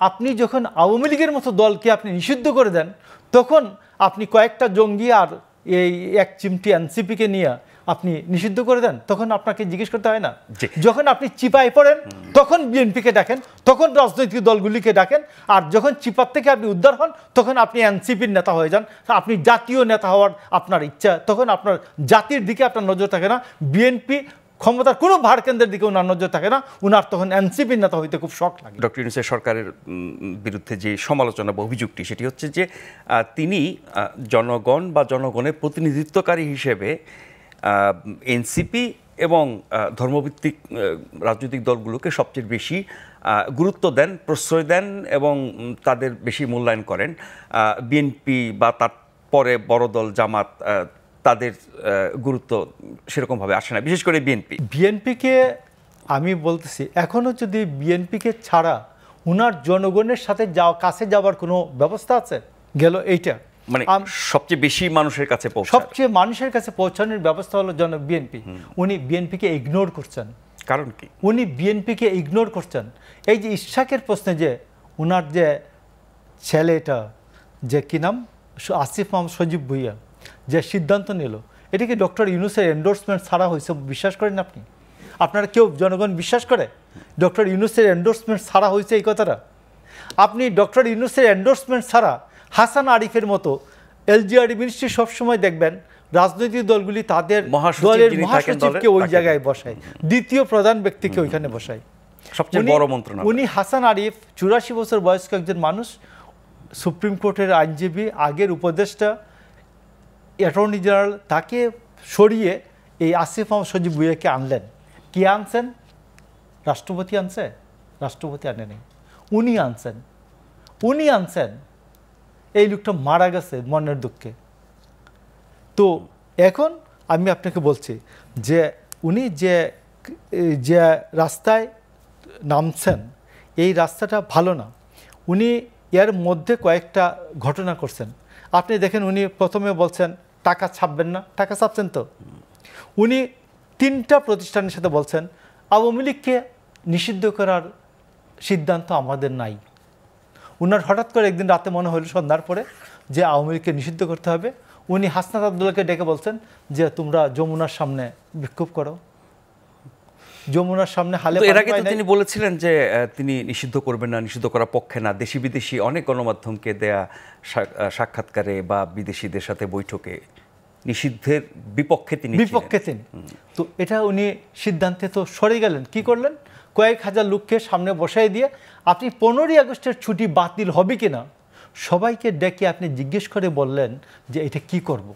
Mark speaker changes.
Speaker 1: আপনি যখন আওয়ামী লীগের মতো দলকে আপনি নিষিদ্ধ করে দেন, তখন আপনি কয়েকটা জঙ্গি আর এই এক চিমটি এনসিপিকে নিয়ে আপনি নিষিদ্ধ করে দেন, তখন আপনাকে জিজ্ঞেস করতে হয় না? যখন আপনি চিপায় পড়েন তখন বিএনপিকে ডাকেন, তখন রাজনৈতিক দলগুলিকে ডাকেন, আর যখন চিপার থেকে আপনি উদ্ধার হন তখন আপনি এনসিপির নেতা হয়ে যান, আপনি জাতীয় নেতা হওয়ার আপনার ইচ্ছা, তখন আপনার জাতির দিকে আপনার নজর থাকে না, বিএনপি ক্ষমতার কোনো ভার কেন্দ্রের দিকে ওনার নজর থাকে না, ওনার তখন এনসিপির নেতা হইতে খুব শখ লাগে।
Speaker 2: ডক্টর ইউনূসের সরকারের বিরুদ্ধে যে সমালোচনা বা অভিযোগটি সেটি হচ্ছে যে তিনি জনগণ বা জনগণের প্রতিনিধিত্বকারী হিসেবে এনসিপি এবং ধর্মভিত্তিক রাজনৈতিক দলগুলোকে সবচেয়ে বেশি গুরুত্ব দেন, প্রশ্রয় দেন এবং তাদের বেশি মূল্যায়ন করেন। বিএনপি বা তার পরে বড় দল জামাত তাদের গুরুত্ব সেরকমভাবে আসে না, বিশেষ করে
Speaker 1: বিএনপিকে আমি বলতেছি এখনও যদি বিএনপিকে ছাড়া ওনার জনগণের সাথে কাছে যাওয়ার কোনো ব্যবস্থা আছে? গেল এইটা
Speaker 2: মানে সবচেয়ে বেশি মানুষের কাছে
Speaker 1: সবচেয়ে মানুষের কাছে পৌঁছানোর ব্যবস্থা হলো বিএনপি। উনি বিএনপিকে ইগনোর করছেন।
Speaker 2: কারণ কি?
Speaker 1: উনি বিএনপিকে ইগনোর করছেন। এই যে ইশাকের প্রশ্নে যে ওনার যে ছেলেটা যে কি নাম আসিফ মাহমুদ সজীব ভুইয়া যে সিদ্ধান্ত নিল, এটা কি ডক্টর ইউনূসের এন্ডোর্সমেন্ট ছাড়া হয়েছে বিশ্বাস করেন আপনি? আপনারা কেউ জনগণ বিশ্বাস করে ডক্টর ইউনূসের এন্ডোর্সমেন্ট ছাড়া হয়েছে এই কথাটা? আপনি ডক্টর ইউনূসের এন্ডোর্সমেন্ট ছাড়া হাসান আরিফের মতো এলজিআরডি মিনিস্ট্রি সবসময় দেখবেন রাজনৈতিক দলগুলি তাদের দলের মহাসচিবকে ওই জায়গায় বসায়, দ্বিতীয় প্রধান ব্যক্তিকে ওইখানে বসায়।
Speaker 2: সবচেয়ে বড় মন্ত্রণালয়।
Speaker 1: উনি হাসান আরিফ 84 বছর বয়স্ক একজন মানুষ, সুপ্রিম কোর্টের আইনজীবী, আগের উপদেষ্টা, অ্যাটর্নি জেনারেল, তাকে সরিয়ে এই আসিফ মাহমুদ সজীব ভুইয়াকে আনলেন। কে আনছেন? রাষ্ট্রপতি আনছে? রাষ্ট্রপতি আনেনি, উনি আনছেন। এই লোকটা মারা গেছে মনের দুঃখে। তো এখন আমি আপনাকে বলছি যে উনি যে রাস্তায় নামছেন এই রাস্তাটা ভালো না। উনি এর মধ্যে কয়েকটা ঘটনা করছেন। আপনি দেখেন উনি প্রথমে বলছেন টাকা ছাপবেন না, টাকা ছাপছেন তো। উনি 3টা প্রতিষ্ঠানের সাথে বলছেন আওয়ামী লীগকে নিষিদ্ধ করার সিদ্ধান্ত আমাদের নাই। উনার হঠাৎ করে একদিন রাতে মনে হলো সন্ধ্যার পরে যে আওয়ামী লীগকে নিষিদ্ধ করতে হবে। উনি হাসনাত আব্দুল্লাহকে ডেকে বলছেন যে তোমরা যমুনার সামনে বিক্ষোভ করো, যমুনার সামনে হালে।
Speaker 2: এর আগে তো তিনি বলেছিলেন যে তিনি নিষিদ্ধ করবেন না, নিষিদ্ধ করার পক্ষে না। দেশি বিদেশি অনেক গণমাধ্যমকে দেয়া সাক্ষাৎকারে বা বিদেশিদের সাথে বৈঠকে নিষিদ্ধের বিপক্ষে তিনি।
Speaker 1: তো এটা উনি সিদ্ধান্তে তো সরে গেলেন। কি করলেন? কয়েক হাজার লোককে সামনে বসাই দিয়ে আপনি 15ই আগস্টের ছুটি বাতিল হবে কিনা সবাইকে ডেকে আপনি জিজ্ঞেস করে বললেন যে এটা কি করব।